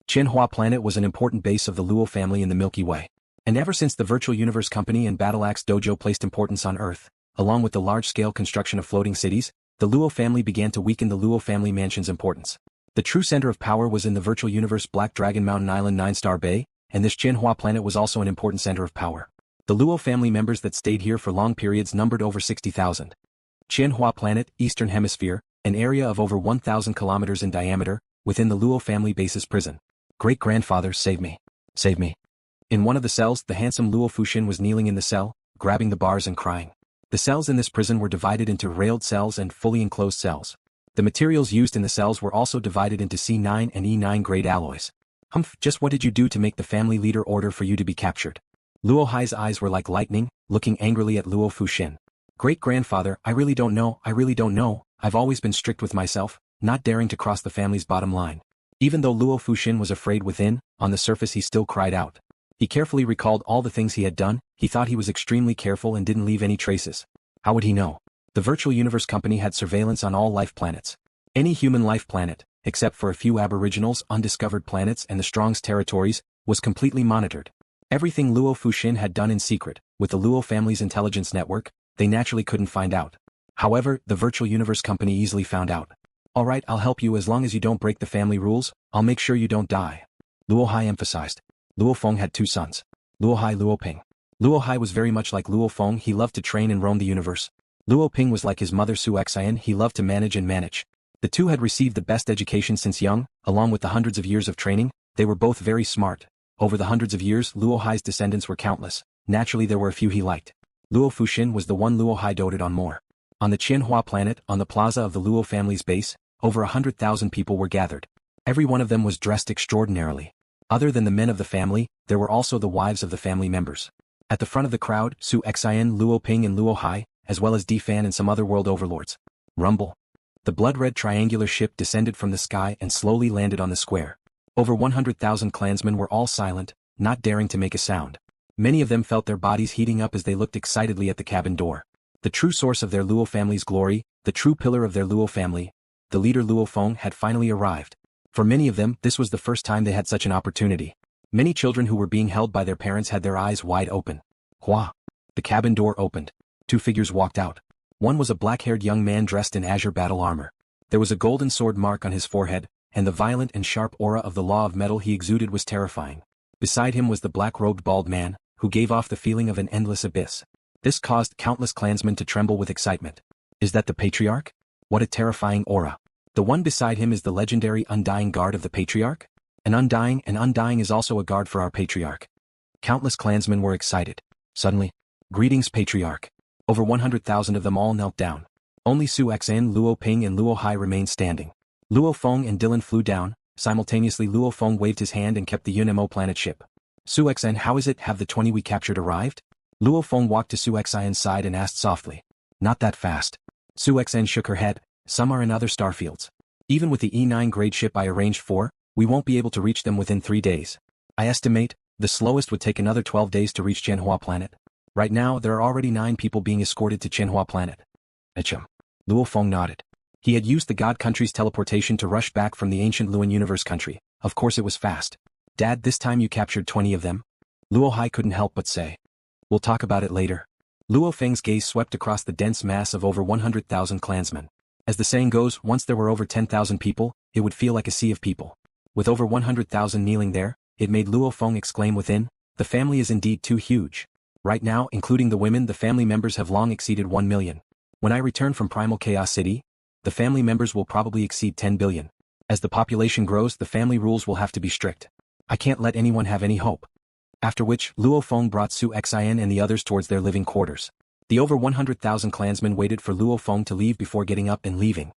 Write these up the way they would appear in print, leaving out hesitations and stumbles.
Qian Hua planet was an important base of the Luo family in the Milky Way. And ever since the Virtual Universe Company and Battle Axe Dojo placed importance on Earth, along with the large-scale construction of floating cities, the Luo family began to weaken the Luo family mansion's importance. The true center of power was in the Virtual Universe Black Dragon Mountain Island 9-Star Bay, and this Qian Hua planet was also an important center of power. The Luo family members that stayed here for long periods numbered over 60,000. Qian Hua planet, Eastern Hemisphere, an area of over 1,000 kilometers in diameter, within the Luo family base's prison. Great-grandfather, save me. Save me. In one of the cells, the handsome Luo Fuxin was kneeling in the cell, grabbing the bars and crying. The cells in this prison were divided into railed cells and fully enclosed cells. The materials used in the cells were also divided into C9 and E9 grade alloys. Humph, just what did you do to make the family leader order for you to be captured? Luo Hai's eyes were like lightning, looking angrily at Luo Fuxin. Great-grandfather, I really don't know, I've always been strict with myself, not daring to cross the family's bottom line. Even though Luo Fuxin was afraid within, on the surface he still cried out. He carefully recalled all the things he had done, he thought he was extremely careful and didn't leave any traces. How would he know? The Virtual Universe Company had surveillance on all life planets. Any human life planet, except for a few aboriginals, undiscovered planets and the Strong's territories, was completely monitored. Everything Luo Fuxin had done in secret, with the Luo family's intelligence network, they naturally couldn't find out. However, the Virtual Universe Company easily found out. Alright, I'll help you as long as you don't break the family rules, I'll make sure you don't die. Luo Hai emphasized. Luo Feng had two sons. Luo Hai, Luo Ping. Luo Hai was very much like Luo Feng, he loved to train and roam the universe. Luo Ping was like his mother Su Xian, he loved to manage and manage. The two had received the best education since young, along with the hundreds of years of training, they were both very smart. Over the hundreds of years, Luo Hai's descendants were countless. Naturally there were a few he liked. Luo Fuxin was the one Luo Hai doted on more. On the Qian Hua planet, on the plaza of the Luo family's base, over 100,000 people were gathered. Every one of them was dressed extraordinarily. Other than the men of the family, there were also the wives of the family members. At the front of the crowd, Su Xian, Luo Ping and Luo Hai, as well as Fan and some other world overlords. Rumble. The blood-red triangular ship descended from the sky and slowly landed on the square. Over 100,000 clansmen were all silent, not daring to make a sound. Many of them felt their bodies heating up as they looked excitedly at the cabin door. The true source of their Luo family's glory, the true pillar of their Luo family, the leader Luo Feng had finally arrived. For many of them, this was the first time they had such an opportunity. Many children who were being held by their parents had their eyes wide open. Hua. The cabin door opened. Two figures walked out. One was a black-haired young man dressed in azure battle armor. There was a golden sword mark on his forehead, and the violent and sharp aura of the law of metal he exuded was terrifying. Beside him was the black-robed bald man, who gave off the feeling of an endless abyss. This caused countless clansmen to tremble with excitement. Is that the Patriarch? What a terrifying aura. The one beside him is the legendary Undying Guard of the Patriarch? An Undying is also a guard for our Patriarch. Countless clansmen were excited. Suddenly, greetings Patriarch. Over 100,000 of them all knelt down. Only Su Xian, Luo Ping and Luo Hai remained standing. Luo Feng and Dylan flew down, simultaneously Luo Feng waved his hand and kept the Yunmo planet ship. Su Xian, how is it, have the 20 we captured arrived? Luo Feng walked to Su Xian's side and asked softly. Not that fast. Su Xian shook her head, some are in other starfields. Even with the E9 grade ship I arranged for, we won't be able to reach them within 3 days. I estimate, the slowest would take another 12 days to reach Qian Hua planet. Right now there are already 9 people being escorted to Qian Hua planet. Achum. Luo Feng nodded. He had used the God country's teleportation to rush back from the ancient Luan universe country. Of course it was fast. Dad, this time you captured 20 of them? Luo Hai couldn't help but say. We'll talk about it later. Luo Feng's gaze swept across the dense mass of over 100,000 clansmen. As the saying goes, once there were over 10,000 people, it would feel like a sea of people. With over 100,000 kneeling there, it made Luo Feng exclaim within, the family is indeed too huge. Right now, including the women, the family members have long exceeded 1 million. When I return from Primal Chaos City, the family members will probably exceed 10 billion. As the population grows, the family rules will have to be strict. I can't let anyone have any hope. After which, Luo Feng brought Su Xian and the others towards their living quarters. The over 100,000 clansmen waited for Luo Feng to leave before getting up and leaving.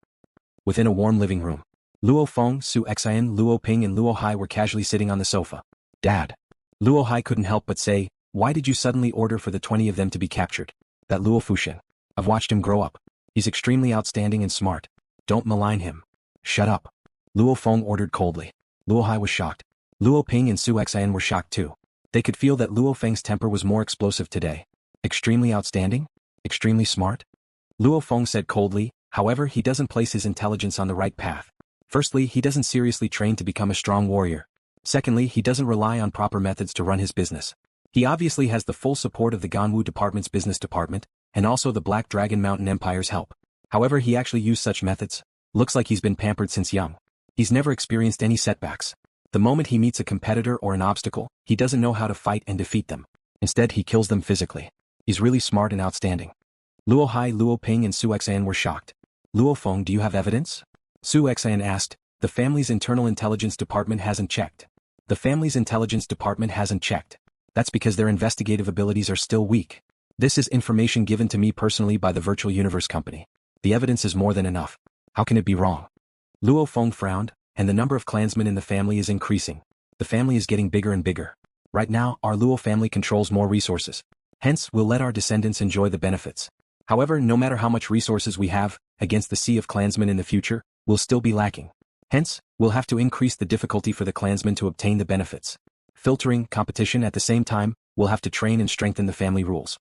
Within a warm living room, Luo Feng, Su Xian, Luo Ping and Luo Hai were casually sitting on the sofa. Dad. Luo Hai couldn't help but say, why did you suddenly order for the 20 of them to be captured? That Luo Fuxin. I've watched him grow up. He's extremely outstanding and smart. Don't malign him. Shut up. Luo Feng ordered coldly. Luo Hai was shocked. Luo Ping and Su Xian were shocked too. They could feel that Luo Feng's temper was more explosive today. Extremely outstanding? Extremely smart? Luo Feng said coldly, however he doesn't place his intelligence on the right path. Firstly, he doesn't seriously train to become a strong warrior. Secondly, he doesn't rely on proper methods to run his business. He obviously has the full support of the Ganwu department's business department, and also the Black Dragon Mountain Empire's help. However, he actually used such methods. Looks like he's been pampered since young. He's never experienced any setbacks. The moment he meets a competitor or an obstacle, he doesn't know how to fight and defeat them. Instead, he kills them physically. He's really smart and outstanding. Luo Hai, Luo Ping and Su Xian were shocked. Luo Feng, do you have evidence? Su Xian asked. The family's internal intelligence department hasn't checked. The family's intelligence department hasn't checked. That's because their investigative abilities are still weak. This is information given to me personally by the Virtual Universe Company. The evidence is more than enough. How can it be wrong? Luo Feng frowned, and the number of clansmen in the family is increasing. The family is getting bigger and bigger. Right now, our Luo family controls more resources. Hence, we'll let our descendants enjoy the benefits. However, no matter how much resources we have, against the sea of clansmen in the future, we'll still be lacking. Hence, we'll have to increase the difficulty for the clansmen to obtain the benefits. Filtering competition at the same time, we'll have to train and strengthen the family rules.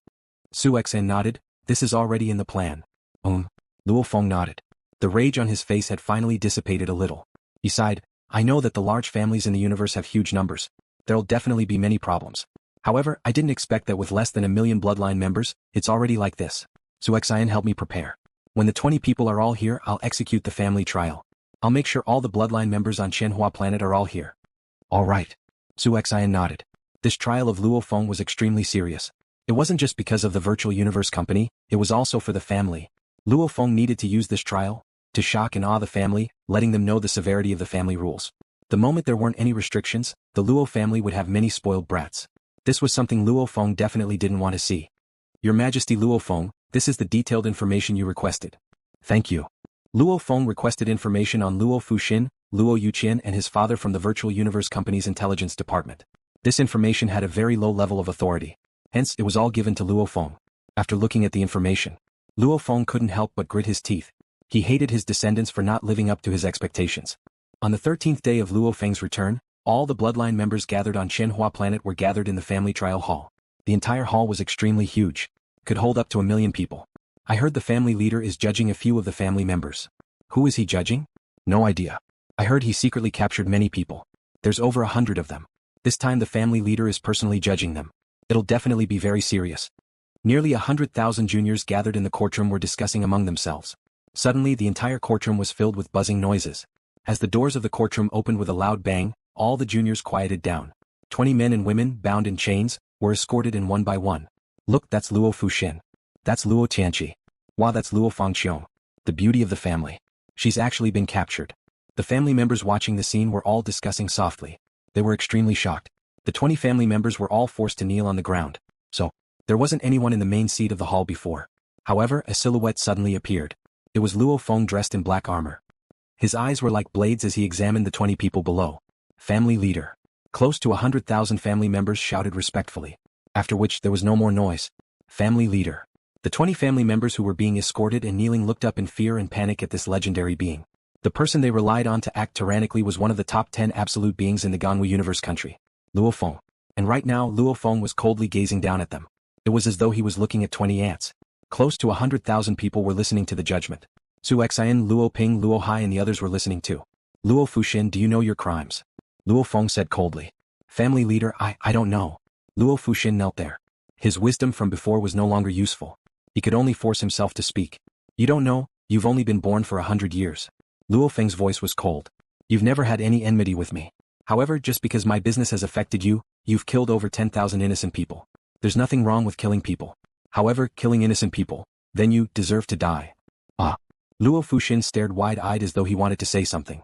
Su Xian nodded. This is already in the plan. Luo Feng nodded. The rage on his face had finally dissipated a little. He sighed. I know that the large families in the universe have huge numbers. There'll definitely be many problems. However, I didn't expect that with less than 1 million bloodline members, it's already like this. Su Xian helped me prepare. When the 20 people are all here, I'll execute the family trial. I'll make sure all the bloodline members on Qian Hua planet are all here. All right. Su Xian nodded. This trial of Luo Feng was extremely serious. It wasn't just because of the Virtual Universe Company, it was also for the family. Luo Feng needed to use this trial to shock and awe the family, letting them know the severity of the family rules. The moment there weren't any restrictions, the Luo family would have many spoiled brats. This was something Luo Feng definitely didn't want to see. Your Majesty Luo Feng, this is the detailed information you requested. Thank you. Luo Feng requested information on Luo Fuxin, Luo Yuqian and his father from the Virtual Universe Company's intelligence department. This information had a very low level of authority. Hence, it was all given to Luo Feng. After looking at the information, Luo Feng couldn't help but grit his teeth. He hated his descendants for not living up to his expectations. On the 13th day of Luo Feng's return, all the bloodline members gathered on Qian Hua planet were gathered in the family trial hall. The entire hall was extremely huge. Could hold up to 1 million people. I heard the family leader is judging a few of the family members. Who is he judging? No idea. I heard he secretly captured many people. There's over 100 of them. This time the family leader is personally judging them. It'll definitely be very serious. Nearly 100,000 juniors gathered in the courtroom were discussing among themselves. Suddenly the entire courtroom was filled with buzzing noises. As the doors of the courtroom opened with a loud bang, all the juniors quieted down. 20 men and women, bound in chains, were escorted in one by one. Look, that's Luo Fuxin. That's Luo Tianqi. Wow, that's Luo Fengxiong. The beauty of the family. She's actually been captured. The family members watching the scene were all discussing softly. They were extremely shocked. The 20 family members were all forced to kneel on the ground. So, there wasn't anyone in the main seat of the hall before. However, a silhouette suddenly appeared. It was Luo Feng dressed in black armor. His eyes were like blades as he examined the 20 people below. Family leader. Close to 100,000 family members shouted respectfully. After which there was no more noise. Family leader. The 20 family members who were being escorted and kneeling looked up in fear and panic at this legendary being. The person they relied on to act tyrannically was one of the top 10 absolute beings in the Ganwu universe country. Luo Feng. And right now Luo Feng was coldly gazing down at them. It was as though he was looking at 20 ants. Close to 100,000 people were listening to the judgment. Su Xian, Luo Ping, Luo Hai and the others were listening too. Luo Fuxin, do you know your crimes? Luo Feng said coldly. Family leader, I don't know. Luo Fuxin knelt there. His wisdom from before was no longer useful. He could only force himself to speak. You don't know, you've only been born for 100 years. Luo Feng's voice was cold. You've never had any enmity with me. However, just because my business has affected you, you've killed over 10,000 innocent people. There's nothing wrong with killing people. However, killing innocent people, then you deserve to die. Luo Fuxin stared wide-eyed as though he wanted to say something.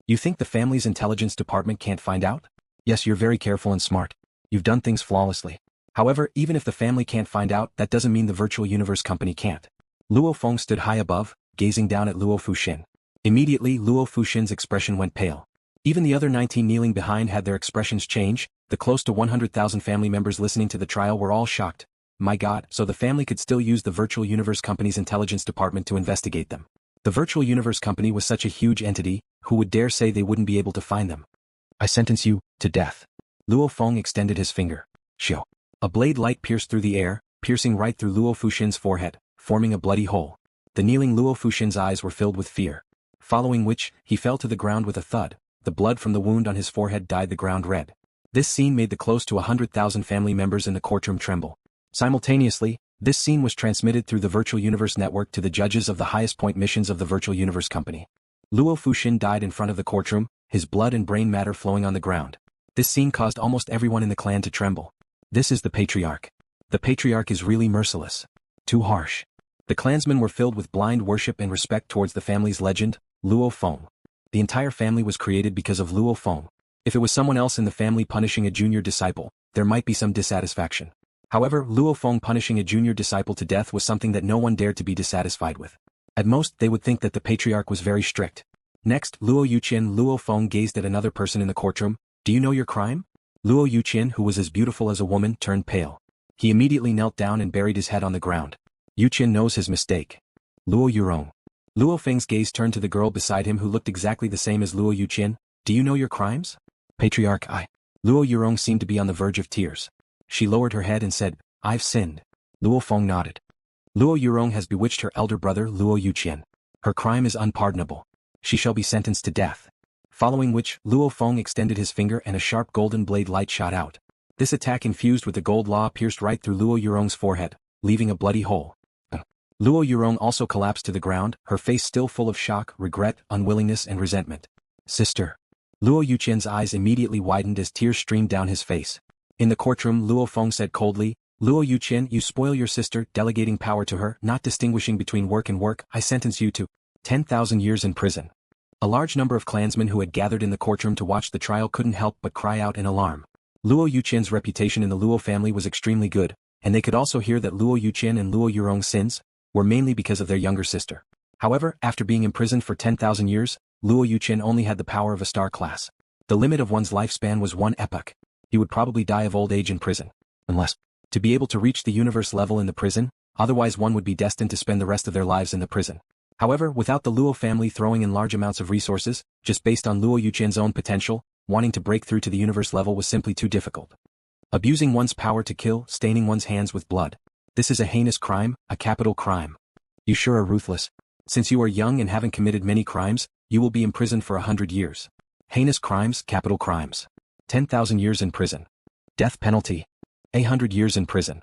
You think the family's intelligence department can't find out? Yes, you're very careful and smart. You've done things flawlessly. However, even if the family can't find out, that doesn't mean the Virtual Universe Company can't. Luo Feng stood high above, gazing down at Luo Fuxin. Immediately, Luo Fuxin's expression went pale. Even the other 19 kneeling behind had their expressions change. The close to 100,000 family members listening to the trial were all shocked. My God, so the family could still use the Virtual Universe Company's intelligence department to investigate them. The Virtual Universe Company was such a huge entity, who would dare say they wouldn't be able to find them? I sentence you to death. Luo Feng extended his finger. Shio. A blade light pierced through the air, piercing right through Luo Fuxin's forehead, forming a bloody hole. The kneeling Luo Fuxin's eyes were filled with fear. Following which, he fell to the ground with a thud. the blood from the wound on his forehead dyed the ground red. This scene made the close to 100,000 family members in the courtroom tremble. Simultaneously, this scene was transmitted through the Virtual Universe Network to the judges of the highest point missions of the Virtual Universe Company. Luo Fuxin died in front of the courtroom, his blood and brain matter flowing on the ground. This scene caused almost everyone in the clan to tremble. This is the Patriarch. The Patriarch is really merciless. Too harsh. The clansmen were filled with blind worship and respect towards the family's legend, Luo Feng. The entire family was created because of Luo Feng. If it was someone else in the family punishing a junior disciple, there might be some dissatisfaction. However, Luo Feng punishing a junior disciple to death was something that no one dared to be dissatisfied with. At most, they would think that the Patriarch was very strict. Next, Luo Yuqian Luo Feng gazed at another person in the courtroom. Do you know your crime? Luo Yuqian, who was as beautiful as a woman, turned pale. He immediately knelt down and buried his head on the ground. Yuqian knows his mistake. Luo Yurong. Luo Feng's gaze turned to the girl beside him who looked exactly the same as Luo Yuqian. Do you know your crimes? Patriarch, Luo Yurong seemed to be on the verge of tears. She lowered her head and said, I've sinned. Luo Feng nodded. Luo Yurong has bewitched her elder brother Luo Yuqian. Her crime is unpardonable. She shall be sentenced to death. Following which, Luo Feng extended his finger and a sharp golden blade light shot out. This attack infused with the gold law pierced right through Luo Yurong's forehead, leaving a bloody hole. Luo Yurong also collapsed to the ground, her face still full of shock, regret, unwillingness and resentment. Sister. Luo Yuqian's eyes immediately widened as tears streamed down his face. In the courtroom, Luo Feng said coldly, Luo Yuqian, you spoil your sister, delegating power to her, not distinguishing between work and work. I sentence you to 10,000 years in prison. A large number of clansmen who had gathered in the courtroom to watch the trial couldn't help but cry out in alarm. Luo Yuqian's reputation in the Luo family was extremely good, and they could also hear that Luo Yuqian and Luo Yurong's sins were mainly because of their younger sister. However, after being imprisoned for 10,000 years, Luo Yuqian only had the power of a star class. The limit of one's lifespan was 1 epoch. He would probably die of old age in prison. Unless, to be able to reach the universe level in the prison, otherwise one would be destined to spend the rest of their lives in the prison. However, without the Luo family throwing in large amounts of resources, just based on Luo Yuqian's own potential, wanting to break through to the universe level was simply too difficult. Abusing one's power to kill, staining one's hands with blood. This is a heinous crime, a capital crime. You sure are ruthless. Since you are young and haven't committed many crimes, you will be imprisoned for 100 years. Heinous crimes, capital crimes. 10,000 years in prison. Death penalty. 100 years in prison.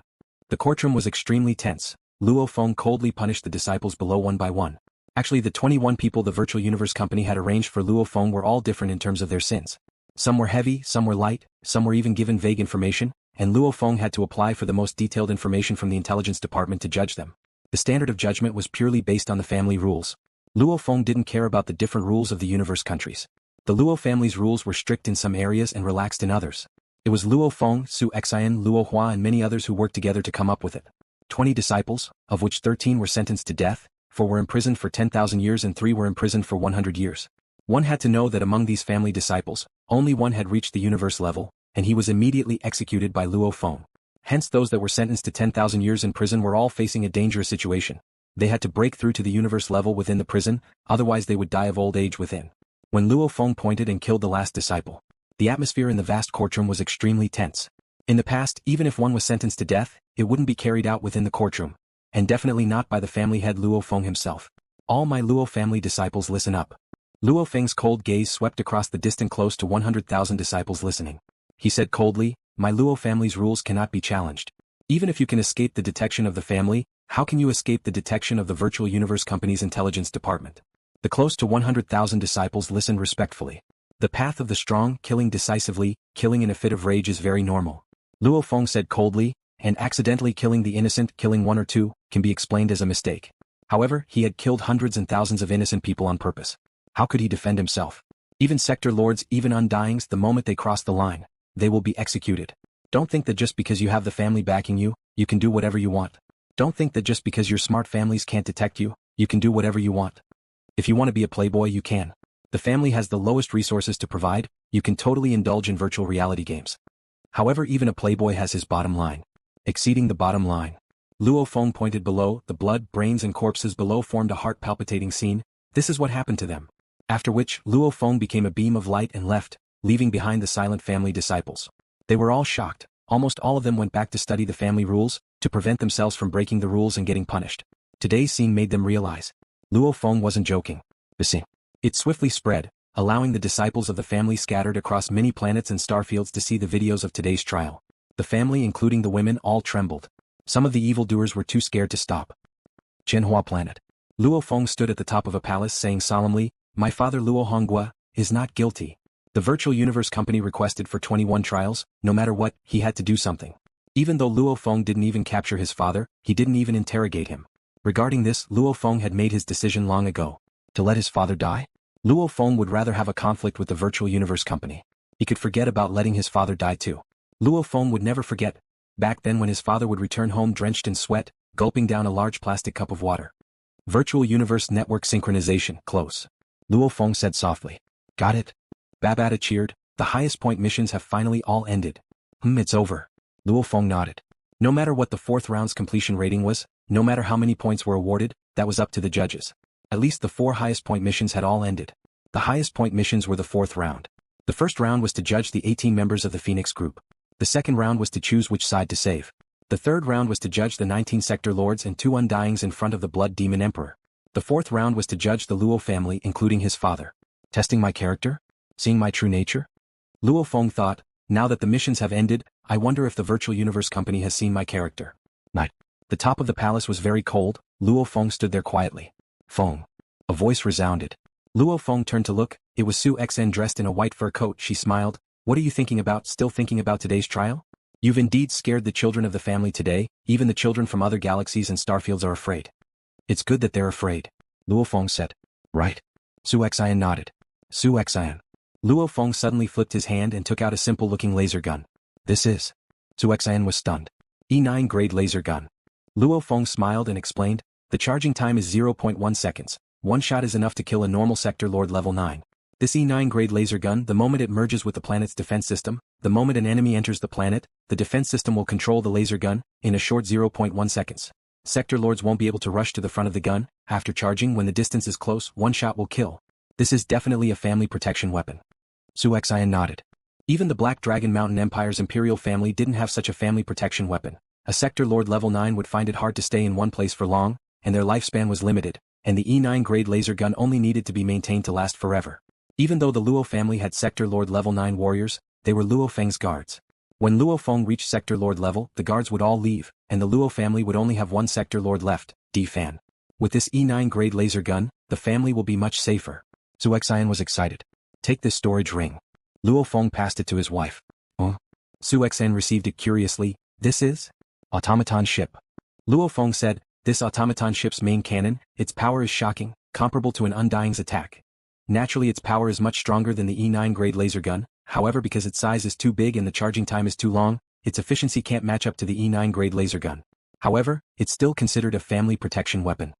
The courtroom was extremely tense. Luo Feng coldly punished the disciples below one by one. Actually, the 21 people the Virtual Universe Company had arranged for Luo Feng were all different in terms of their sins. Some were heavy, some were light, some were even given vague information, and Luo Feng had to apply for the most detailed information from the intelligence department to judge them. The standard of judgment was purely based on the family rules. Luo Feng didn't care about the different rules of the universe countries. The Luo family's rules were strict in some areas and relaxed in others. It was Luo Feng, Su Xian, Luo Hua and many others who worked together to come up with it. 20 disciples, of which 13 were sentenced to death, 4 were imprisoned for 10,000 years and 3 were imprisoned for 100 years. One had to know that among these family disciples, only one had reached the universe level, and he was immediately executed by Luo Feng. Hence those that were sentenced to 10,000 years in prison were all facing a dangerous situation. They had to break through to the universe level within the prison, otherwise they would die of old age within. When Luo Feng pointed and killed the last disciple, the atmosphere in the vast courtroom was extremely tense. In the past, even if one was sentenced to death, it wouldn't be carried out within the courtroom. And definitely not by the family head Luo Feng himself. All my Luo family disciples listen up. Luo Feng's cold gaze swept across the distant close to 100,000 disciples listening. He said coldly, my Luo family's rules cannot be challenged. Even if you can escape the detection of the family, how can you escape the detection of the Virtual Universe Company's intelligence department? The close to 100,000 disciples listened respectfully. The path of the strong, killing decisively, killing in a fit of rage is very normal. Luo Feng said coldly, and accidentally killing the innocent, killing 1 or 2, can be explained as a mistake. However, he had killed hundreds and thousands of innocent people on purpose. How could he defend himself? Even sector lords, even undyings, the moment they cross the line, they will be executed. Don't think that just because you have the family backing you, you can do whatever you want. Don't think that just because your smart families can't detect you, you can do whatever you want. If you want to be a playboy, you can. The family has the lowest resources to provide, you can totally indulge in virtual reality games. However, even a playboy has his bottom line. Exceeding the bottom line. Luo Feng pointed below, the blood, brains and corpses below formed a heart-palpitating scene. This is what happened to them. After which, Luo Feng became a beam of light and left, leaving behind the silent family disciples. They were all shocked. Almost all of them went back to study the family rules, to prevent themselves from breaking the rules and getting punished. Today's scene made them realize. Luo Feng wasn't joking. The scene. It swiftly spread. allowing the disciples of the family scattered across many planets and starfields to see the videos of today's trial. The family, including the women, all trembled. Some of the evildoers were too scared to stop. Qian Hua planet. Luo Feng stood at the top of a palace saying solemnly, "My father Luo Hong Guo is not guilty. The virtual universe company requested for 21 trials, no matter what, he had to do something." Even though Luo Feng didn't even capture his father, he didn't even interrogate him. Regarding this, Luo Feng had made his decision long ago. To let his father die? Luo Feng would rather have a conflict with the virtual universe company. He could forget about letting his father die too. Luo Feng would never forget, back then when his father would return home drenched in sweat, gulping down a large plastic cup of water. Virtual universe network synchronization, close. Luo Feng said softly. Got it? Babata cheered, the highest point missions have finally all ended. It's over. Luo Feng nodded. No matter what the fourth round's completion rating was, no matter how many points were awarded, that was up to the judges. At least the 4 highest point missions had all ended. The highest point missions were the 4th round. The first round was to judge the 18 members of the Phoenix group. The second round was to choose which side to save. The third round was to judge the 19 sector lords and 2 undyings in front of the Blood Demon Emperor. The fourth round was to judge the Luo family including his father. Testing my character? Seeing my true nature? Luo Feng thought, now that the missions have ended, I wonder if the virtual universe company has seen my character. Night. The top of the palace was very cold. Luo Feng stood there quietly. Feng. A voice resounded. Luo Feng turned to look, it was Su Xen dressed in a white fur coat. She smiled. What are you thinking about? Still thinking about today's trial? You've indeed scared the children of the family today, even the children from other galaxies and starfields are afraid. It's good that they're afraid. Luo Feng said. Right. Su Xen nodded. Su Xen. Luo Feng suddenly flipped his hand and took out a simple-looking laser gun. This is. Su Xen was stunned. E9 grade laser gun. Luo Feng smiled and explained, the charging time is 0.1 seconds. One shot is enough to kill a normal sector lord level 9. This E9 grade laser gun, the moment it merges with the planet's defense system, the moment an enemy enters the planet, the defense system will control the laser gun, in a short 0.1 seconds. Sector lords won't be able to rush to the front of the gun. After charging, when the distance is close, one shot will kill. This is definitely a family protection weapon. Su Xen nodded. Even the Black Dragon Mountain Empire's imperial family didn't have such a family protection weapon. A sector lord level 9 would find it hard to stay in one place for long, and their lifespan was limited, and the E9 grade laser gun only needed to be maintained to last forever. Even though the Luo family had sector lord level 9 warriors, they were Luo Feng's guards. When Luo Feng reached sector lord level, the guards would all leave, and the Luo family would only have one sector lord left, D-Fan. With this E9 grade laser gun, the family will be much safer. Su Xen was excited. Take this storage ring. Luo Feng passed it to his wife. Su Xen received it curiously. This is? Automaton ship. Luo Feng said, this automaton ship's main cannon, its power is shocking, comparable to an undying's attack. Naturally its power is much stronger than the E9 grade laser gun, however because its size is too big and the charging time is too long, its efficiency can't match up to the E9 grade laser gun. However, it's still considered a family protection weapon.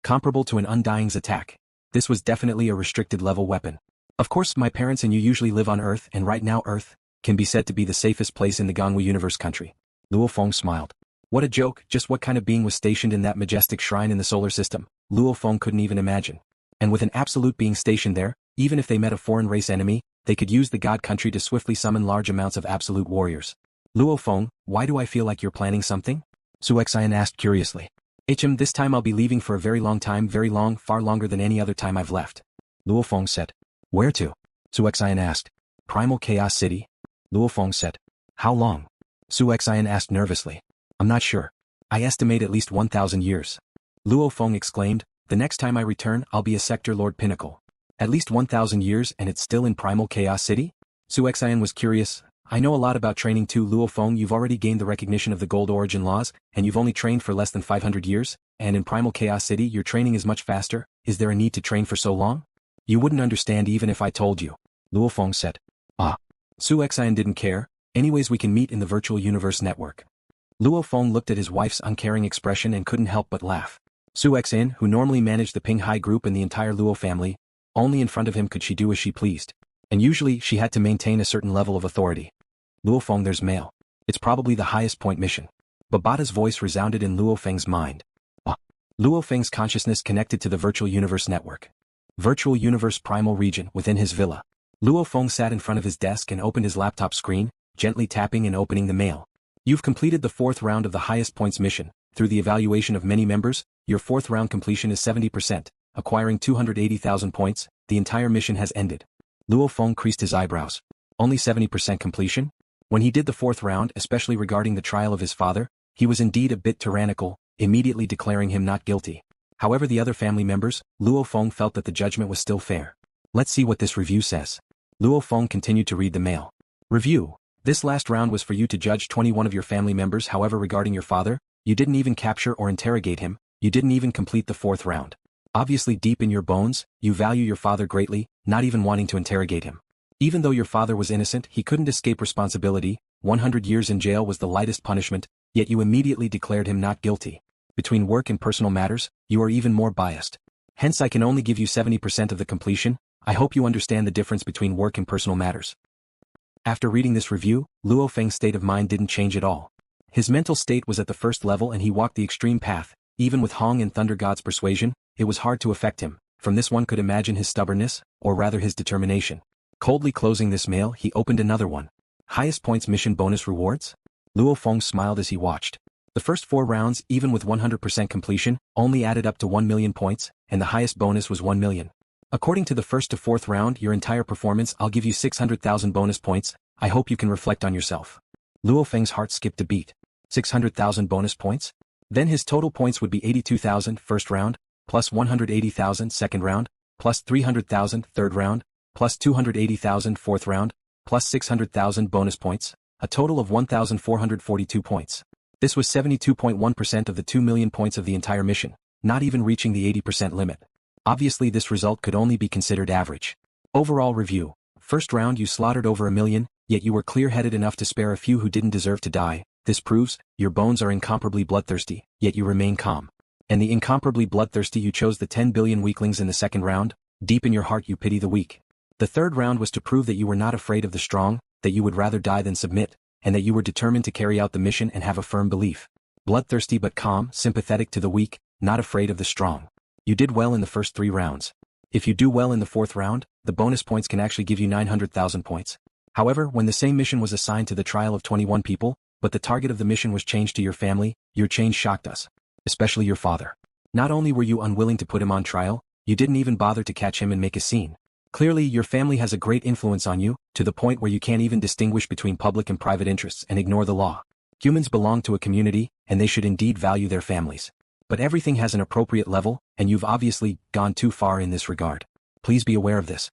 Comparable to an undying's attack. This was definitely a restricted level weapon. Of course my parents and you usually live on Earth and right now Earth can be said to be the safest place in the Gangwu universe country. Luo Feng smiled. What a joke, just what kind of being was stationed in that majestic shrine in the solar system, Luo Feng couldn't even imagine. And with an absolute being stationed there, even if they met a foreign race enemy, they could use the god country to swiftly summon large amounts of absolute warriors. Luo Feng, why do I feel like you're planning something? Su Xen asked curiously. This time I'll be leaving for a very long time, very long, far longer than any other time I've left. Luo Feng said. Where to? Su Xen asked. Primal Chaos City? Luo Feng said. How long? Su Xen asked nervously. I'm not sure. I estimate at least 1,000 years. Luo Feng exclaimed, the next time I return I'll be a Sector Lord Pinnacle. At least 1,000 years and it's still in Primal Chaos City? Su Xen was curious. I know a lot about training too, Luo Feng. You've already gained the recognition of the Gold Origin laws, and you've only trained for less than 500 years, and in Primal Chaos City your training is much faster. Is there a need to train for so long? You wouldn't understand even if I told you. Luo Feng said. Su Xen didn't care. Anyways, we can meet in the virtual universe network. Luo Feng looked at his wife's uncaring expression and couldn't help but laugh. Su Xen, who normally managed the Ping Hai group and the entire Luo family, only in front of him could she do as she pleased. And usually she had to maintain a certain level of authority. Luo Feng, there's mail. It's probably the highest point mission. Babata's voice resounded in Luo Feng's mind. Luo Feng's consciousness connected to the virtual universe network. Virtual universe primal region within his villa. Luo Feng sat in front of his desk and opened his laptop screen, gently tapping and opening the mail. You've completed the 4th round of the highest points mission. Through the evaluation of many members, your 4th round completion is 70%, acquiring 280,000 points. The entire mission has ended. Luo Feng creased his eyebrows. Only 70% completion? When he did the fourth round, especially regarding the trial of his father, he was indeed a bit tyrannical, immediately declaring him not guilty. However, the other family members, Luo Feng felt that the judgment was still fair. Let's see what this review says. Luo Feng continued to read the mail. Review. This last round was for you to judge 21 of your family members. However, regarding your father, you didn't even capture or interrogate him, you didn't even complete the fourth round. Obviously deep in your bones, you value your father greatly, not even wanting to interrogate him. Even though your father was innocent, he couldn't escape responsibility. 100 years in jail was the lightest punishment, yet you immediately declared him not guilty. Between work and personal matters, you are even more biased. Hence I can only give you 70% of the completion. I hope you understand the difference between work and personal matters. After reading this review, Luo Feng's state of mind didn't change at all. His mental state was at the first level and he walked the extreme path. Even with Hong and Thunder God's persuasion, it was hard to affect him. From this one could imagine his stubbornness, or rather his determination. Coldly closing this mail, he opened another one. Highest points mission bonus rewards? Luo Feng smiled as he watched. The first 4 rounds, even with 100% completion, only added up to 1 million points, and the highest bonus was 1 million. According to the first to fourth round, your entire performance, I'll give you 600,000 bonus points. I hope you can reflect on yourself. Luo Feng's heart skipped a beat. 600,000 bonus points? Then his total points would be 82,000 first round, plus 180,000 second round, plus 300,000 third round, plus 280,000 fourth round, plus 600,000 bonus points, a total of 1,442 points. This was 72.1% of the 2 million points of the entire mission, not even reaching the 80% limit. Obviously this result could only be considered average. Overall review. First round you slaughtered over 1 million, yet you were clear-headed enough to spare a few who didn't deserve to die. This proves, your bones are incomparably bloodthirsty, yet you remain calm. And the incomparably bloodthirsty you chose the 10 billion weaklings in the second round, deep in your heart you pity the weak. The third round was to prove that you were not afraid of the strong, that you would rather die than submit, and that you were determined to carry out the mission and have a firm belief. Bloodthirsty but calm, sympathetic to the weak, not afraid of the strong. You did well in the first 3 rounds. If you do well in the fourth round, the bonus points can actually give you 900,000 points. However, when the same mission was assigned to the trial of 21 people, but the target of the mission was changed to your family, your change shocked us. Especially your father. Not only were you unwilling to put him on trial, you didn't even bother to catch him and make a scene. Clearly your family has a great influence on you, to the point where you can't even distinguish between public and private interests and ignore the law. Humans belong to a community, and they should indeed value their families. But everything has an appropriate level, and you've obviously gone too far in this regard. Please be aware of this.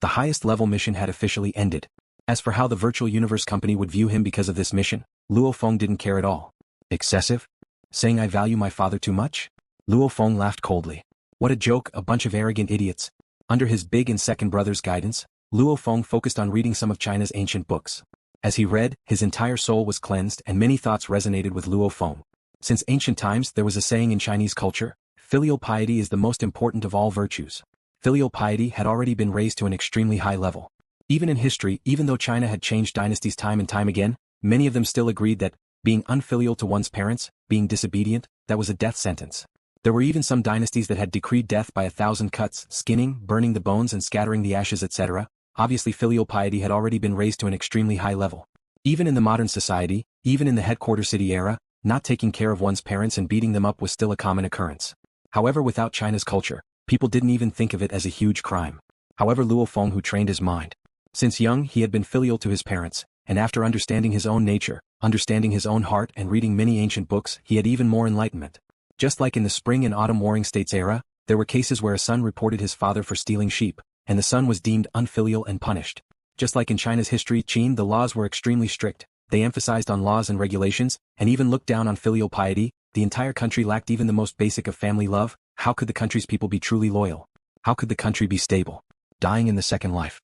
The highest level mission had officially ended. As for how the virtual universe company would view him because of this mission, Luo Feng didn't care at all. Excessive? Saying I value my father too much? Luo Feng laughed coldly. What a joke, a bunch of arrogant idiots. Under his big and second brother's guidance, Luo Feng focused on reading some of China's ancient books. As he read, his entire soul was cleansed and many thoughts resonated with Luo Feng. Since ancient times there was a saying in Chinese culture, filial piety is the most important of all virtues. Filial piety had already been raised to an extremely high level. Even in history, even though China had changed dynasties time and time again, many of them still agreed that, being unfilial to one's parents, being disobedient, that was a death sentence. There were even some dynasties that had decreed death by 1,000 cuts, skinning, burning the bones and scattering the ashes, etc. Obviously filial piety had already been raised to an extremely high level. Even in the modern society, even in the headquarter city era, not taking care of one's parents and beating them up was still a common occurrence. However, without China's culture, people didn't even think of it as a huge crime. However, Luo Feng, who trained his mind. Since young he had been filial to his parents, and after understanding his own nature, understanding his own heart and reading many ancient books, he had even more enlightenment. Just like in the spring and autumn warring states era, there were cases where a son reported his father for stealing sheep, and the son was deemed unfilial and punished. Just like in China's history, Qin, the laws were extremely strict. They emphasized on laws and regulations, and even looked down on filial piety. The entire country lacked even the most basic of family love. How could the country's people be truly loyal? How could the country be stable? Dying in the second life.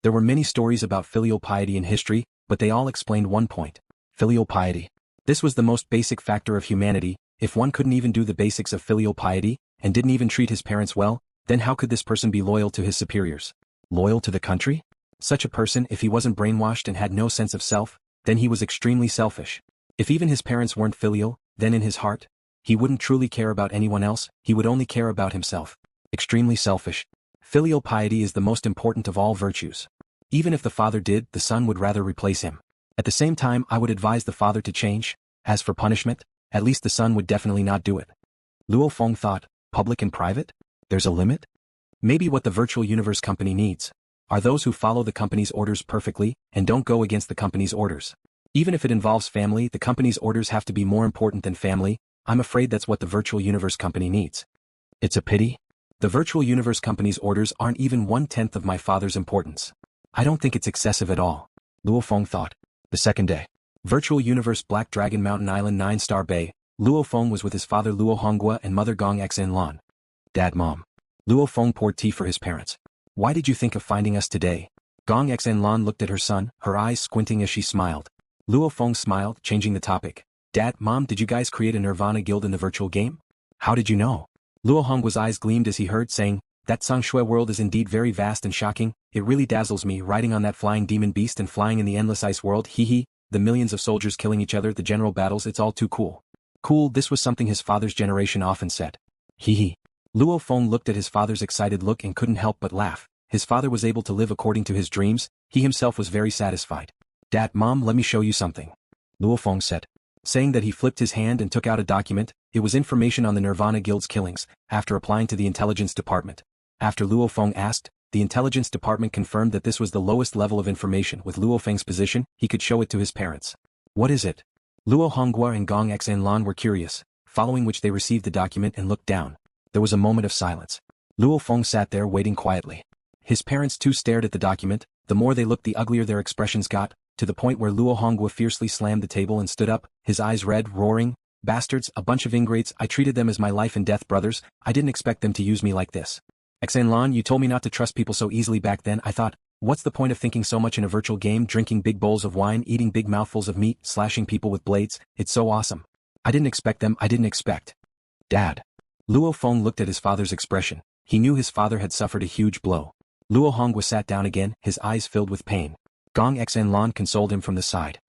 There were many stories about filial piety in history, but they all explained one point. Filial piety. This was the most basic factor of humanity. If one couldn't even do the basics of filial piety, and didn't even treat his parents well, then how could this person be loyal to his superiors? Loyal to the country? Such a person, if he wasn't brainwashed and had no sense of self, then he was extremely selfish. If even his parents weren't filial, then in his heart, he wouldn't truly care about anyone else, he would only care about himself. Extremely selfish. Filial piety is the most important of all virtues. Even if the father did, the son would rather replace him. At the same time, I would advise the father to change. As for punishment, at least the son would definitely not do it. Luo Feng thought, public and private? There's a limit? Maybe what the virtual universe company needs. are those who follow the company's orders perfectly and don't go against the company's orders. Even if it involves family, the company's orders have to be more important than family. I'm afraid that's what the virtual universe company needs. It's a pity. The virtual universe company's orders aren't even 1/10 of my father's importance. I don't think it's excessive at all, Luo Feng thought. The second day. Virtual universe Black Dragon Mountain Island 9-Star Bay. Luo Feng was with his father Luo Hong Guo and mother Gong Xen Lan. Dad, Mom. Luo Feng poured tea for his parents. Why did you think of finding us today? Gong Xen Lan looked at her son, her eyes squinting as she smiled. Luo Feng smiled, changing the topic. Dad, Mom, did you guys create a Nirvana guild in the virtual game? How did you know? Luo Hongguo's eyes gleamed as he heard, saying, that Sangshui world is indeed very vast and shocking. It really dazzles me, riding on that flying demon beast and flying in the endless ice world. Hee, the millions of soldiers killing each other, the general battles, it's all too cool. Cool, this was something his father's generation often said. Hee. Luo Feng looked at his father's excited look and couldn't help but laugh. His father was able to live according to his dreams. He himself was very satisfied. Dad, Mom, let me show you something, Luo Feng said. Saying that, he flipped his hand and took out a document. It was information on the Nirvana Guild's killings. After applying to the intelligence department. After Luo Feng asked, the intelligence department confirmed that this was the lowest level of information. With Luo Feng's position, he could show it to his parents. What is it? Luo Hong Guo and Gong Xen Lan were curious, following which they received the document and looked down. There was a moment of silence. Luo Feng sat there waiting quietly. His parents too stared at the document. The more they looked, the uglier their expressions got, to the point where Luo Hong Guo fiercely slammed the table and stood up, his eyes red, roaring, bastards, a bunch of ingrates. I treated them as my life and death brothers. I didn't expect them to use me like this. Xen Lan, you told me not to trust people so easily back then. I thought, what's the point of thinking so much in a virtual game, drinking big bowls of wine, eating big mouthfuls of meat, slashing people with blades? It's so awesome. I didn't expect them. I didn't expect. Dad. Luo Feng looked at his father's expression. He knew his father had suffered a huge blow. Luo Hongguo sat down again, his eyes filled with pain. Gong Xen Lan consoled him from the side.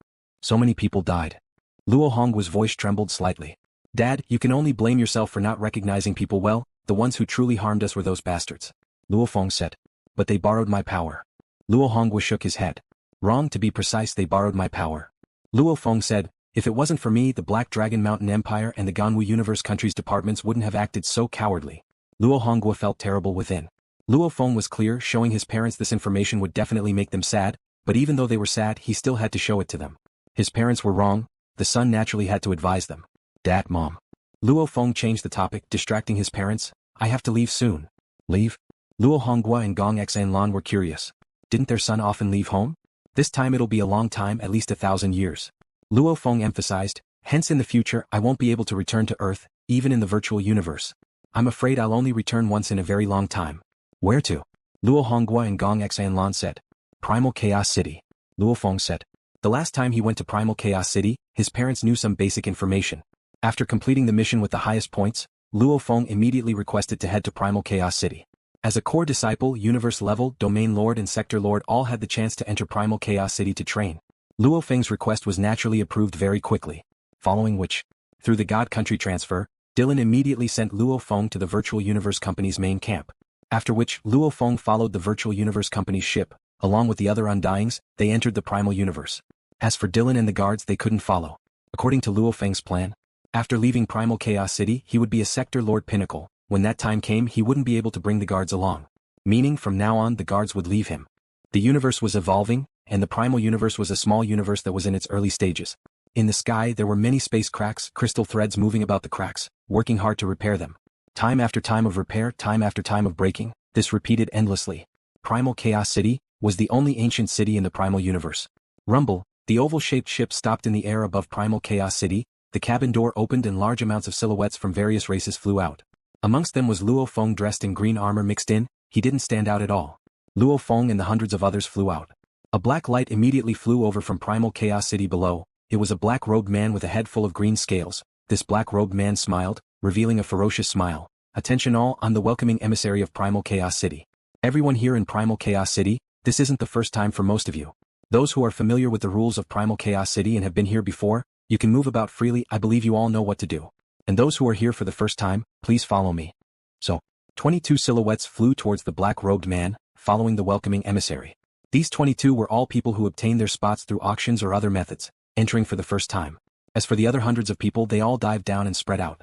So many people died. Luo Hongguo's voice trembled slightly. Dad, you can only blame yourself for not recognizing people well. The ones who truly harmed us were those bastards, Luo Feng said. But they borrowed my power. Luo Hongguo shook his head. Wrong, to be precise, they borrowed my power. Luo Feng said, if it wasn't for me, the Black Dragon Mountain Empire and the Ganwu Universe countries departments wouldn't have acted so cowardly. Luo Hongguo felt terrible within. Luo Feng was clear, showing his parents this information would definitely make them sad, but even though they were sad, he still had to show it to them. His parents were wrong. The son naturally had to advise them. Dad, Mom. Luo Feng changed the topic, distracting his parents. I have to leave soon. Leave? Luo Hongguo and Gong Xen Lan were curious. Didn't their son often leave home? This time it'll be a long time, at least 1,000 years. Luo Feng emphasized, hence in the future I won't be able to return to Earth, even in the virtual universe. I'm afraid I'll only return once in a very long time. Where to? Luo Hongguo and Gong Xen Lan said. Primal Chaos City. Luo Feng said. The last time he went to Primal Chaos City, his parents knew some basic information. After completing the mission with the highest points, Luo Feng immediately requested to head to Primal Chaos City. As a core disciple, Universe Level, Domain Lord and Sector Lord all had the chance to enter Primal Chaos City to train. Luo Feng's request was naturally approved very quickly. Following which, through the God Country transfer, Dylan immediately sent Luo Feng to the Virtual Universe Company's main camp. After which, Luo Feng followed the Virtual Universe Company's ship. Along with the other Undyings, they entered the Primal Universe. As for Dylan and the guards, they couldn't follow. According to Luo Feng's plan, after leaving Primal Chaos City, he would be a Sector Lord Pinnacle. When that time came, he wouldn't be able to bring the guards along. Meaning, from now on, the guards would leave him. The universe was evolving, and the Primal Universe was a small universe that was in its early stages. In the sky, there were many space cracks, crystal threads moving about the cracks, working hard to repair them. Time after time of repair, time after time of breaking, this repeated endlessly. Primal Chaos City was the only ancient city in the Primal Universe. Rumble, the oval-shaped ship stopped in the air above Primal Chaos City. The cabin door opened and large amounts of silhouettes from various races flew out. Amongst them was Luo Feng dressed in green armor mixed in. He didn't stand out at all. Luo Feng and the hundreds of others flew out. A black light immediately flew over from Primal Chaos City below. It was a black-robed man with a head full of green scales. This black-robed man smiled, revealing a ferocious smile. Attention all, I'm the welcoming emissary of Primal Chaos City. Everyone here in Primal Chaos City, this isn't the first time for most of you. Those who are familiar with the rules of Primal Chaos City and have been here before, you can move about freely. I believe you all know what to do. And those who are here for the first time, please follow me. So, 22 silhouettes flew towards the black-robed man, following the welcoming emissary. These 22 were all people who obtained their spots through auctions or other methods, entering for the first time. As for the other hundreds of people, they all dived down and spread out.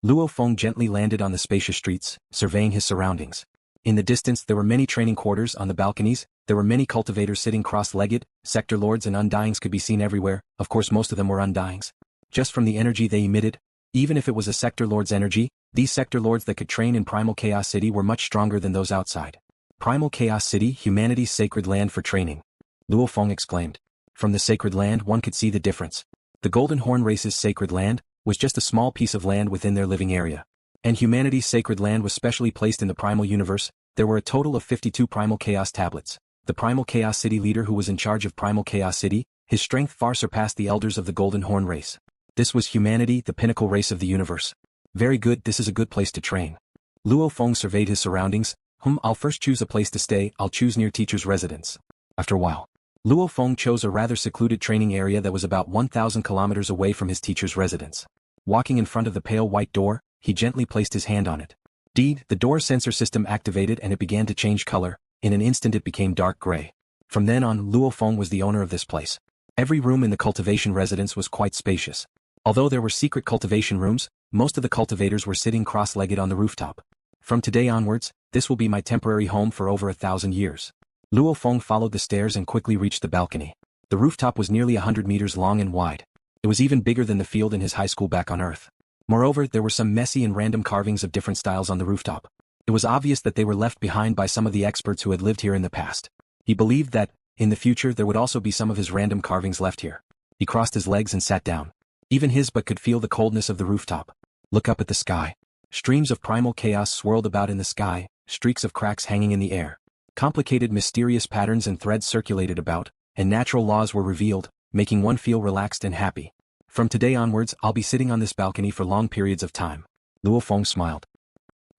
Luo Feng gently landed on the spacious streets, surveying his surroundings. In the distance there were many training quarters on the balconies, there were many cultivators sitting cross-legged, sector lords and undyings could be seen everywhere, of course most of them were undyings. Just from the energy they emitted, even if it was a sector lord's energy, these sector lords that could train in Primal Chaos City were much stronger than those outside. Primal Chaos City, humanity's sacred land for training. Luo Feng exclaimed. From the sacred land one could see the difference. The Golden Horn race's sacred land was just a small piece of land within their living area. And humanity's sacred land was specially placed in the primal universe. There were a total of 52 Primal Chaos tablets. The Primal Chaos City leader who was in charge of Primal Chaos City, his strength far surpassed the elders of the Golden Horn race. This was humanity, the pinnacle race of the universe. Very good, this is a good place to train. Luo Feng surveyed his surroundings. I'll first choose a place to stay, I'll choose near teacher's residence. After a while, Luo Feng chose a rather secluded training area that was about 1,000 kilometers away from his teacher's residence. Walking in front of the pale white door, he gently placed his hand on it. The door sensor system activated and it began to change color. In an instant it became dark gray. From then on, Luo Feng was the owner of this place. Every room in the cultivation residence was quite spacious. Although there were secret cultivation rooms, most of the cultivators were sitting cross-legged on the rooftop. From today onwards, this will be my temporary home for over 1,000 years. Luo Feng followed the stairs and quickly reached the balcony. The rooftop was nearly 100 meters long and wide. It was even bigger than the field in his high school back on Earth. Moreover, there were some messy and random carvings of different styles on the rooftop. It was obvious that they were left behind by some of the experts who had lived here in the past. He believed that, in the future there would also be some of his random carvings left here. He crossed his legs and sat down. Even his but could feel the coldness of the rooftop. Look up at the sky. Streams of primal chaos swirled about in the sky, streaks of cracks hanging in the air. Complicated mysterious patterns and threads circulated about, and natural laws were revealed, making one feel relaxed and happy. From today onwards I'll be sitting on this balcony for long periods of time. Luo Feng smiled.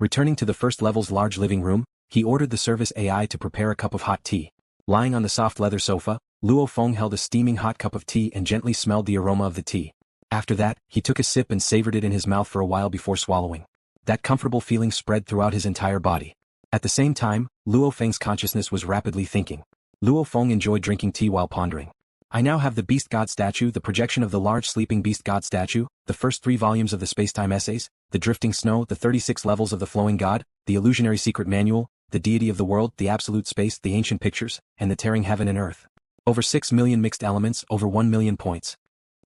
Returning to the first level's large living room, he ordered the service AI to prepare a cup of hot tea. Lying on the soft leather sofa, Luo Feng held a steaming hot cup of tea and gently smelled the aroma of the tea. After that, he took a sip and savored it in his mouth for a while before swallowing. That comfortable feeling spread throughout his entire body. At the same time, Luo Feng's consciousness was rapidly thinking. Luo Feng enjoyed drinking tea while pondering. I now have the Beast God statue, the projection of the large sleeping Beast God statue, the first 3 volumes of the Spacetime Essays, the Drifting Snow, the 36 levels of the Flowing God, the Illusionary Secret Manual, the Deity of the World, the Absolute Space, the Ancient Pictures, and the Tearing Heaven and Earth. Over 6 million mixed elements, over 1 million points.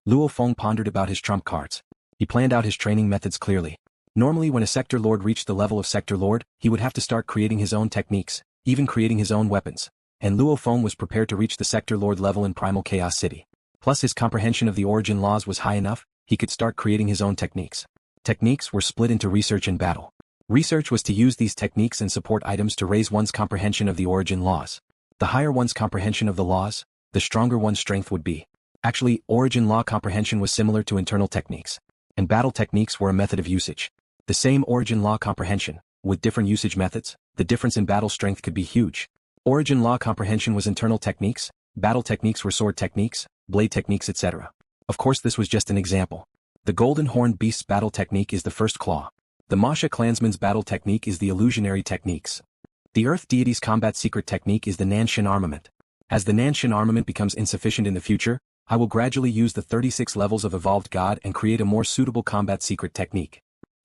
Luo Feng pondered about his trump cards. He planned out his training methods clearly. Normally when a Sector Lord reached the level of Sector Lord, he would have to start creating his own techniques, even creating his own weapons. And Luo Feng was prepared to reach the Sector Lord level in Primal Chaos City. Plus his comprehension of the origin laws was high enough, he could start creating his own techniques. Techniques were split into research and battle. Research was to use these techniques and support items to raise one's comprehension of the origin laws. The higher one's comprehension of the laws, the stronger one's strength would be. Actually, origin law comprehension was similar to internal techniques. And battle techniques were a method of usage. The same origin law comprehension, with different usage methods, the difference in battle strength could be huge. Origin law comprehension was internal techniques, battle techniques were sword techniques, blade techniques, etc. Of course this was just an example. The Golden Horn Beast's battle technique is the first claw. The Masha clansman's battle technique is the illusionary techniques. The Earth deity's combat secret technique is the Nanshin armament. As the Nanshin armament becomes insufficient in the future, I will gradually use the 36 levels of Evolved God and create a more suitable combat secret technique.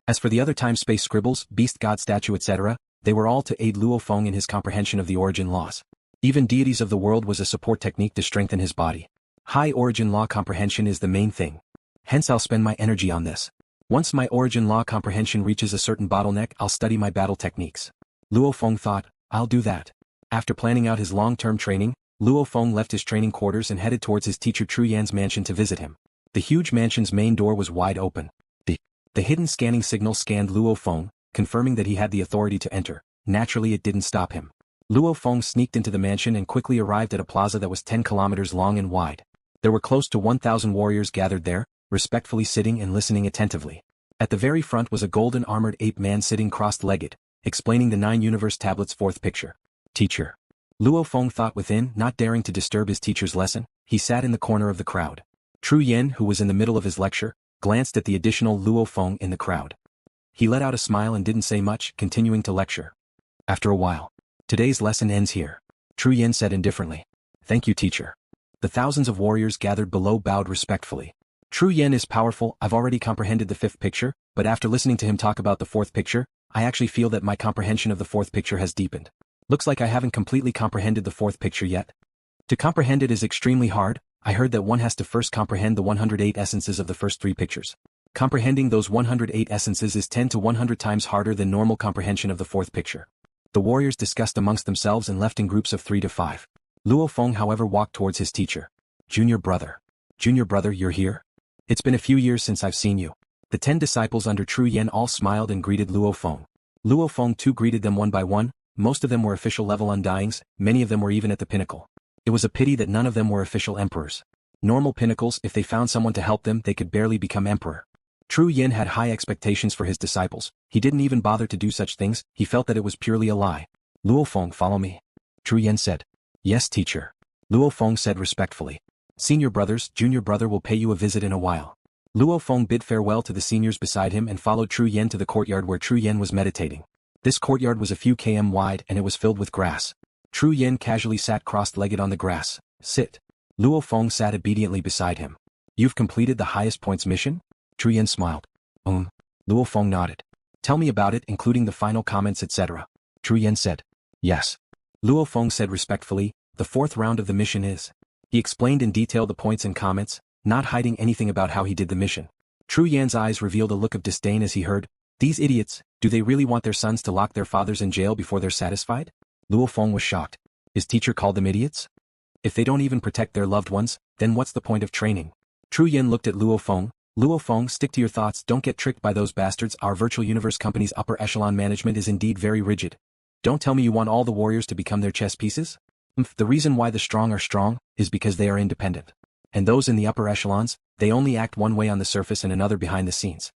As for the other time-space scribbles, Beast God statue, etc., they were all to aid Luo Feng in his comprehension of the origin laws. Even Deities of the World was a support technique to strengthen his body. High origin law comprehension is the main thing. Hence I'll spend my energy on this. Once my origin law comprehension reaches a certain bottleneck, I'll study my battle techniques. Luo Feng thought, I'll do that. After planning out his long-term training, Luo Feng left his training quarters and headed towards his teacher Tru Yan's mansion to visit him. The huge mansion's main door was wide open. The hidden scanning signal scanned Luo Feng, confirming that he had the authority to enter. Naturally it didn't stop him. Luo Feng sneaked into the mansion and quickly arrived at a plaza that was 10 kilometers long and wide. There were close to 1,000 warriors gathered there, respectfully sitting and listening attentively. At the very front was a golden armored ape man sitting crossed-legged, explaining the 9 universe tablets' 4th picture. Teacher. Luo Feng thought within, not daring to disturb his teacher's lesson, he sat in the corner of the crowd. Tru Yan, who was in the middle of his lecture, glanced at the additional Luo Feng in the crowd. He let out a smile and didn't say much, continuing to lecture. After a while, today's lesson ends here. Tru Yan said indifferently. Thank you, teacher. The thousands of warriors gathered below bowed respectfully. Tru Yan is powerful, I've already comprehended the 5th picture, but after listening to him talk about the 4th picture, I actually feel that my comprehension of the fourth picture has deepened. Looks like I haven't completely comprehended the fourth picture yet. To comprehend it is extremely hard. I heard that one has to first comprehend the 108 essences of the first 3 pictures. Comprehending those 108 essences is 10 to 100 times harder than normal comprehension of the fourth picture. The warriors discussed amongst themselves and left in groups of 3 to 5. Luo Feng however walked towards his teacher. Junior brother, you're here? It's been a few years since I've seen you. The 10 disciples under True Yen all smiled and greeted Luo Feng. Luo Feng too greeted them one by one. Most of them were official level undyings, many of them were even at the pinnacle. It was a pity that none of them were official emperors. Normal pinnacles, if they found someone to help them, they could barely become emperor. True Yen had high expectations for his disciples. He didn't even bother to do such things. He felt that it was purely a lie. Luo Feng, follow me. True Yen said. Yes, teacher. Luo Feng said respectfully. Senior brothers, junior brother will pay you a visit in a while. Luo Feng bid farewell to the seniors beside him and followed True Yen to the courtyard where True Yen was meditating. This courtyard was a few km wide and it was filled with grass. True Yen casually sat crossed-legged on the grass. Sit. Luo Feng sat obediently beside him. You've completed the highest points mission? True Yen smiled. Luo Feng nodded. Tell me about it, including the final comments, etc. True Yen said. Yes. Luo Feng said respectfully, the 4th round of the mission is. He explained in detail the points and comments, not hiding anything about how he did the mission. True Yan's eyes revealed a look of disdain as he heard, these idiots, do they really want their sons to lock their fathers in jail before they're satisfied? Luo Feng was shocked. His teacher called them idiots? If they don't even protect their loved ones, then what's the point of training? True Yen looked at Luo Feng. Luo Feng, stick to your thoughts, don't get tricked by those bastards. Our virtual universe company's upper echelon management is indeed very rigid. Don't tell me you want all the warriors to become their chess pieces? The reason why the strong are strong is because they are independent. And those in the upper echelons, they only act one way on the surface and another behind the scenes.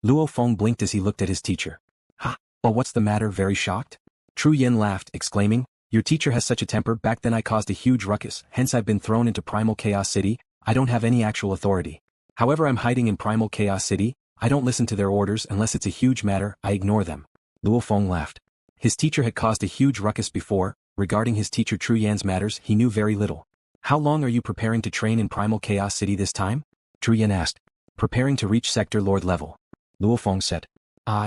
Luo Feng blinked as he looked at his teacher. Ha! Well, what's the matter, very shocked? True Yen laughed, exclaiming, your teacher has such a temper. Back then I caused a huge ruckus, hence I've been thrown into Primal Chaos City. I don't have any actual authority. However, I'm hiding in Primal Chaos City. I don't listen to their orders unless it's a huge matter. I ignore them. Luo Feng laughed. His teacher had caused a huge ruckus before. Regarding his teacher True Yan's matters, he knew very little. How long are you preparing to train in Primal Chaos City this time? True Yan asked. Preparing to reach Sector Lord level. Luo Feng said.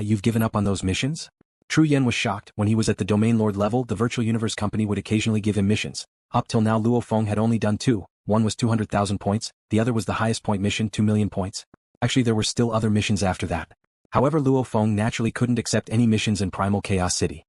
You've given up on those missions? True Yen was shocked. When he was at the Domain Lord level, the Virtual Universe Company would occasionally give him missions. Up till now Luo Feng had only done 2. One was 200,000 points, the other was the highest point mission, 2 million points. Actually, there were still other missions after that. However, Luo Feng naturally couldn't accept any missions in Primal Chaos City.